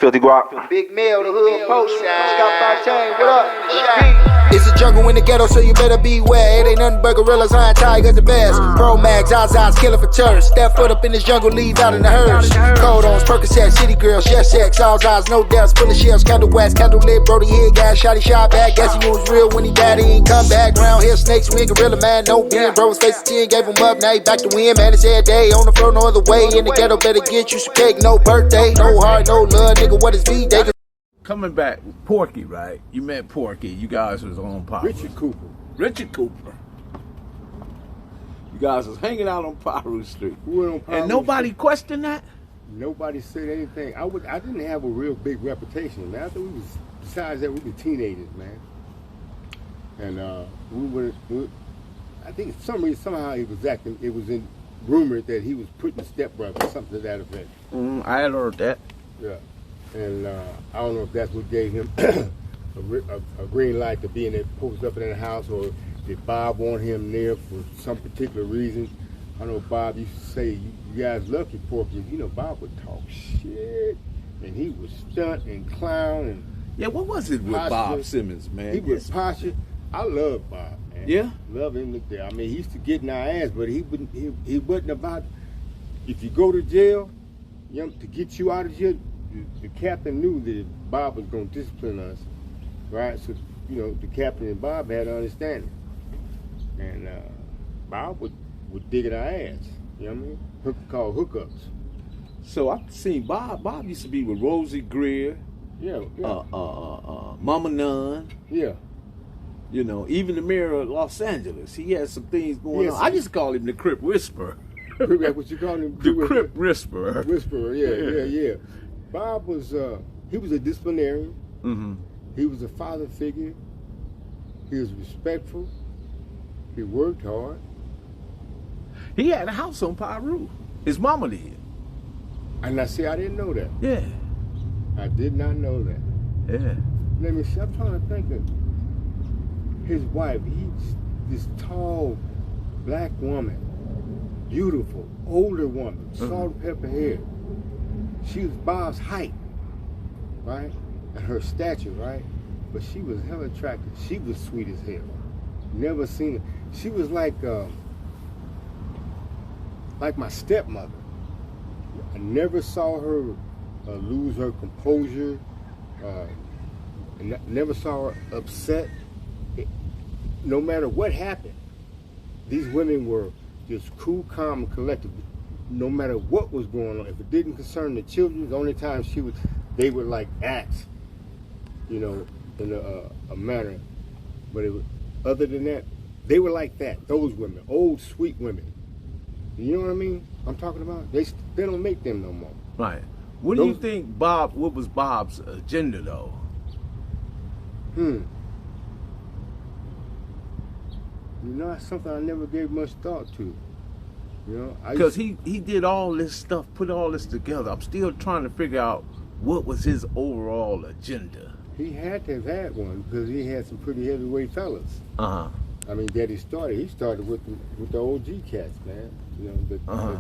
Filthy guap. Big Mill, the hood post. Scott Fontaine, what up? It's a jungle in the ghetto, so you better beware. It ain't nothing but gorillas, iron tigers, the best. Pro Mags, Zazas, killing for tourists. Step foot up in this jungle, leave out in the hearse. Codons, Percocet, city girls, yes, sex, all eyes, no deaths, full of shells, candle wax, candle lit, Brody hit, gas, shotty shot back. Guess he knew it was real when he died, he ain't come back. Round here, snakes, win, gorilla man, no being. Bro was facing 10, gave him up, now he back to win. Man, it's every day, on the floor, no other way. In the ghetto, better get you some cake, no birthday, no heart, no love, nigga, what is V-Day? Coming back, Porky, right? You met Porky. You guys was on Piru. Richard Cooper. You guys was hanging out on Piru Street. We went on Piru and nobody Street. questioned that? Nobody said anything. I didn't have a real big reputation, man. I thought besides that, we were teenagers, man. And I think for some reason, somehow it was rumored that he was putting stepbrother, something to that effect. I had heard that. Yeah. And I don't know if that's what gave him a green light to be in there, posted up in that house, or did Bob want him there for some particular reason. I know Bob used to say, you guys lucky, Porky. You know, Bob would talk shit, and he would stunt and clown. And yeah, what was it with Bob Simmons, man? He was posture. I love Bob, man. Yeah? Love him to death. I mean, he used to get in our ass, but he wasn't about, if you go to jail, to get you out of jail, the captain knew that Bob was going to discipline us, right? So, you know, the captain and Bob had an understanding. And Bob would dig at our ass, you know what I mean? Called hookups. So I've seen Bob. Bob used to be with Rosie Greer. Yeah. Mama Nunn. Yeah. You know, even the mayor of Los Angeles. He had some things going on. I just call him the Crip Whisperer. That's what you call him? The Crip Whisperer. Whisperer, yeah. Bob was, he was a disciplinarian. Mm-hmm. He was a father figure. He was respectful. He worked hard. He had a house on Piru. His mama did. And I see, I didn't know that. Yeah. I did not know that. Yeah. Let me see, I'm trying to think of his wife. He's this tall black woman, beautiful, older woman, salt and pepper hair. She was Bob's height, right? And her stature, right? But she was hella attractive. She was sweet as hell. Never seen her. She was like my stepmother. I never saw her lose her composure. Never saw her upset. No matter what happened, these women were just cool, calm, and collected. No matter what was going on, if it didn't concern the children, the only time they would like act, you know, in a manner. But other than that, they were like that. Those women, old sweet women. You know what I mean? I'm talking about. They don't make them no more. Right. What do you think, Bob? What was Bob's agenda, though? You know, that's something I never gave much thought to. You know, because he did all this stuff, put all this together. I'm still trying to figure out what was his overall agenda. He had to have had one because he had some pretty heavyweight fellas. I mean, he started with the OG cats, man. You know,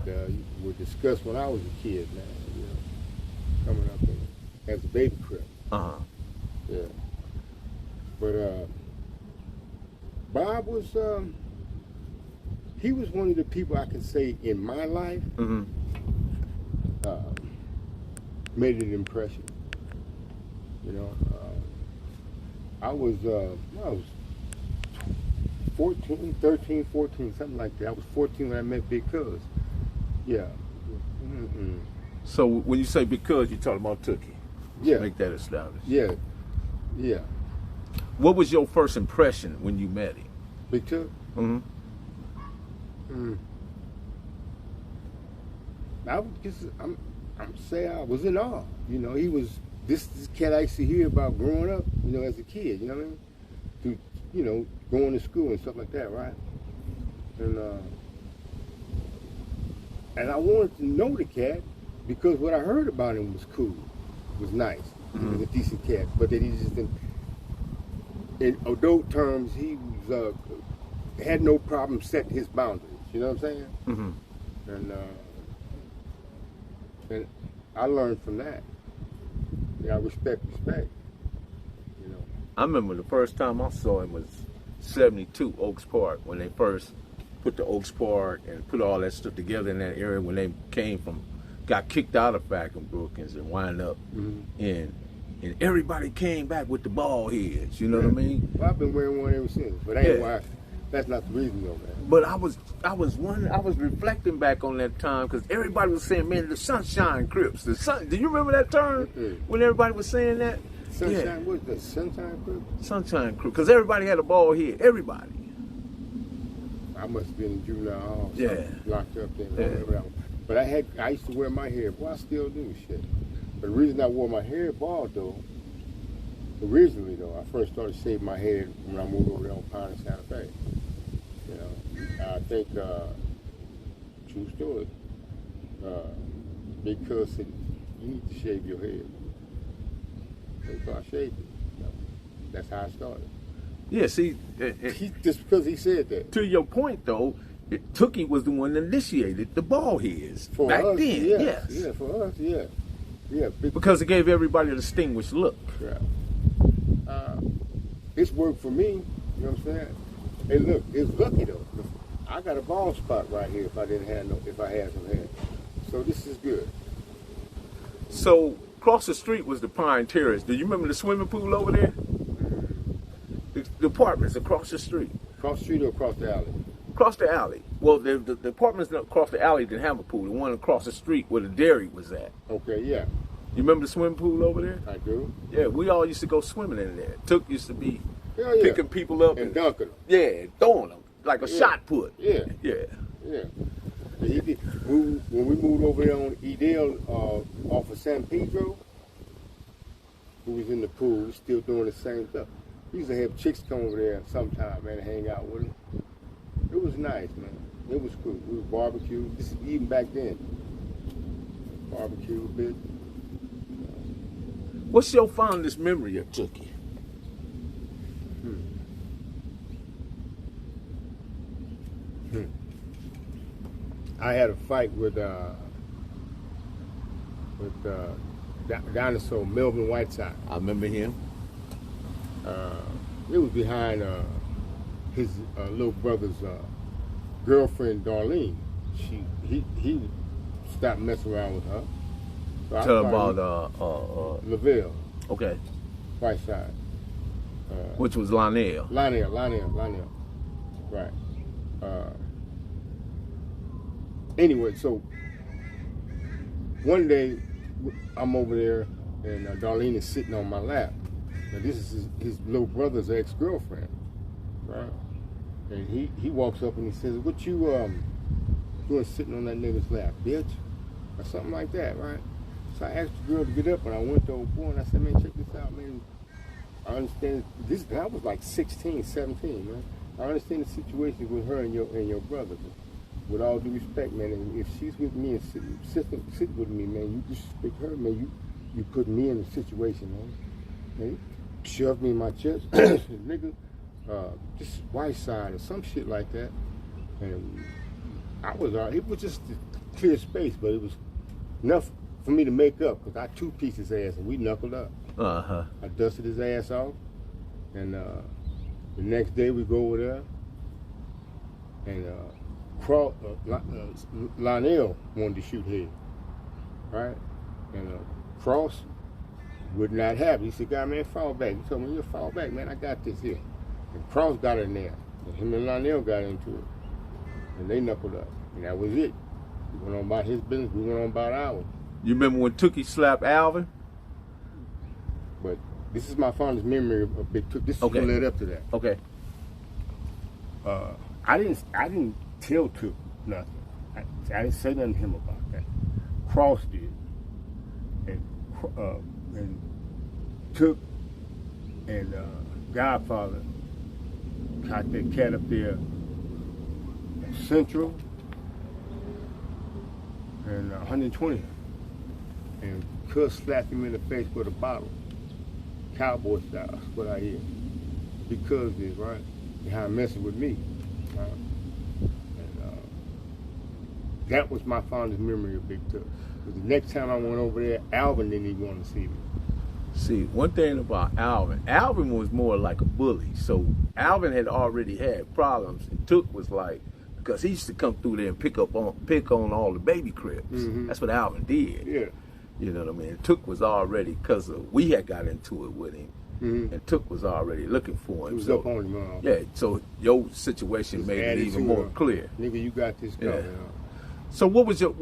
that were discussed when I was a kid, man. You know, coming up as a baby crib. Yeah. But Bob was. He was one of the people I can say in my life made an impression. You know, I was 14, 13, 14, something like that. I was 14 when I met Big Cuz. Yeah. So when you say Big Cuz, you're talking about Tookie. Yeah. Make that established. Yeah. What was your first impression when you met him? Big Tookie? I'm say I was in awe. You know, he was this cat I used to hear about growing up, you know, as a kid, you know what I mean? To, you know, going to school and stuff like that, right? And I wanted to know the cat because what I heard about him was cool, was nice. He was a decent cat, but that he just didn't, in adult terms, he was had no problem setting his boundaries. You know what I'm saying? And I learned from that. Yeah, respect. You know. I remember the first time I saw him was 72 Oaks Park, when they first put the Oaks Park and put all that stuff together in that area when they got kicked out of Falcon Brookings and wind up in, and everybody came back with the ball heads, you know what I mean? Well, I've been wearing one ever since, but ain't why. That's not the reason though, man. But I was reflecting back on that time because everybody was saying, man, the Sunshine Crips. Do you remember that term when everybody was saying that? Sunshine, what's that? Sunshine Crips? Sunshine Crips, because everybody had a ball head. Everybody. I must have been in juvenile hall, locked up there. But I used to wear my hair. Well, I still do shit. But the reason I wore my hair bald though, originally though, I first started shaving my head when I moved over there on Pine and Santa Fe. You know, I think, true story, big cuz said, you need to shave your head. So I shaved it. You know, that's how I started. Yeah, see, just because he said that. To your point though, Tookie was the one that initiated the ball heads for back us, then. Yes. Yeah, for us, yeah. Yeah, because it gave everybody a distinguished look. Yeah. It's worked for me, you know what I'm saying? Hey, look, it's lucky though. I got a bald spot right here if I had some hair. So this is good. So across the street was the Pine Terrace. Do you remember the swimming pool over there? The apartments across the street. Across the street or across the alley? Across the alley. Well, the apartments across the alley didn't have a pool. The one across the street where the dairy was at. Okay, yeah. You remember the swimming pool over there? I do. Yeah, we all used to go swimming in there. Took used to be picking people up and dunking them. Yeah, throwing them like a shot put. Yeah. Yeah. Yeah. When we moved over there on Edel off of San Pedro, who was in the pool, still doing the same stuff. We used to have chicks come over there sometime, man, and hang out with them. It was nice, man. It was cool. We was barbecue. This is even back then. Barbecue a bit. What's your fondest memory of Tookie? I had a fight with dinosaur Melvin Whiteside. I remember him. It was behind his little brother's girlfriend, Darlene. He stopped messing around with her. So tell about Lavelle. Okay. Whiteside. Which was Lionel. Lionel. Right. Anyway, so one day I'm over there and Darlene is sitting on my lap. Now this is his little brother's ex-girlfriend, right? And he walks up and he says, "What you doing sitting on that nigga's lap, bitch?" Or something like that, right? So I asked the girl to get up and I went to old boy and I said, "Man, check this out, man. I understand this." I was like 16, 17, man. I understand the situation with her and your brother. But with all due respect, man, and if she's with me and sit with me, man, you disrespect her, man. You put me in a situation, man. He shoved me in my chest, nigga, just white side or some shit like that. And it was just a clear space, but it was enough for me to make up, because I two-pieced his ass and we knuckled up. Uh-huh. I dusted his ass off, and the next day we go over there, and Lionel wanted to shoot head, right? And Cross would not have it. He said, "God, man, fall back." He told me, "You fall back, man. I got this here." And Cross got in there. And him and Lionel got into it. And they knuckled up. And that was it. He went on about his business. We went on about ours. You remember when Tookie slapped Alvin? But this is my fondest memory of Big Took. This is what led up to that. Okay. I didn't tell Took nothing. I didn't say nothing to him about that. Cross did. And Took and Godfather caught that cat up there Central and 120. And Cuz slapped him in the face with a bottle. Cowboy style, that's what I hear. Because did, right? Behind messing with me. And that was my fondest memory of Big Tuck. Because the next time I went over there, Alvin didn't even want to see me. See, one thing about Alvin was more like a bully. So Alvin had already had problems, and Took was like, because he used to come through there and pick on all the baby cribs. Mm-hmm. That's what Alvin did. Yeah. You know what I mean? Took was already, because we had got into it with him, Mm-hmm. and Took was already looking for him. He was so, up on him. yeah, so your situation Just made it added even to more it. clear. Nigga, you got this covered. So what was your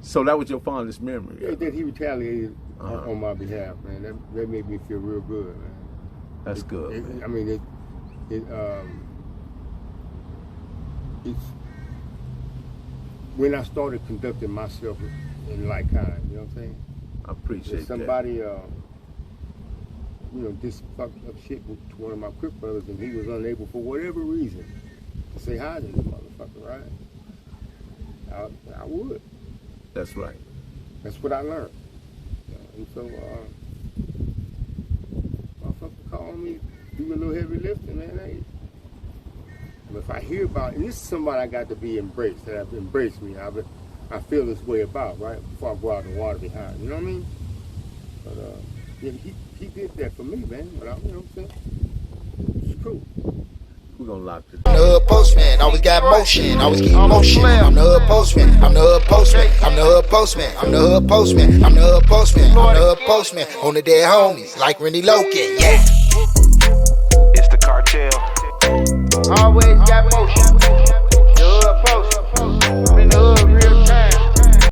so that was your fondest memory? Yeah, that he retaliated on my behalf, man. That made me feel real good, man. That's good. Man. I mean, it's when I started conducting myself in like kind. You know what I'm saying? I appreciate if somebody, just fucked up shit with one of my Crip brothers, and he was unable for whatever reason to say hi to the motherfucker, right? I would. That's right. That's what I learned. And so, motherfucker called me, do a little heavy lifting, man. But if I hear about, and this is somebody I got to be embraced, that have embraced me, I feel this way about, right? Before I go out in the water behind, you know what I mean? But, yeah, he did that for me, man. But you know what I'm saying? It's cool. We're gonna lock this. I'm the hood postman, always got motion, always keep motion. I'm the hood postman, I'm the hood postman, I'm the hood postman, I'm the hood postman, I'm the hood postman, I'm the hood postman. On the dead homies, like Rennie Loken, yeah. It's the cartel. Always got motion.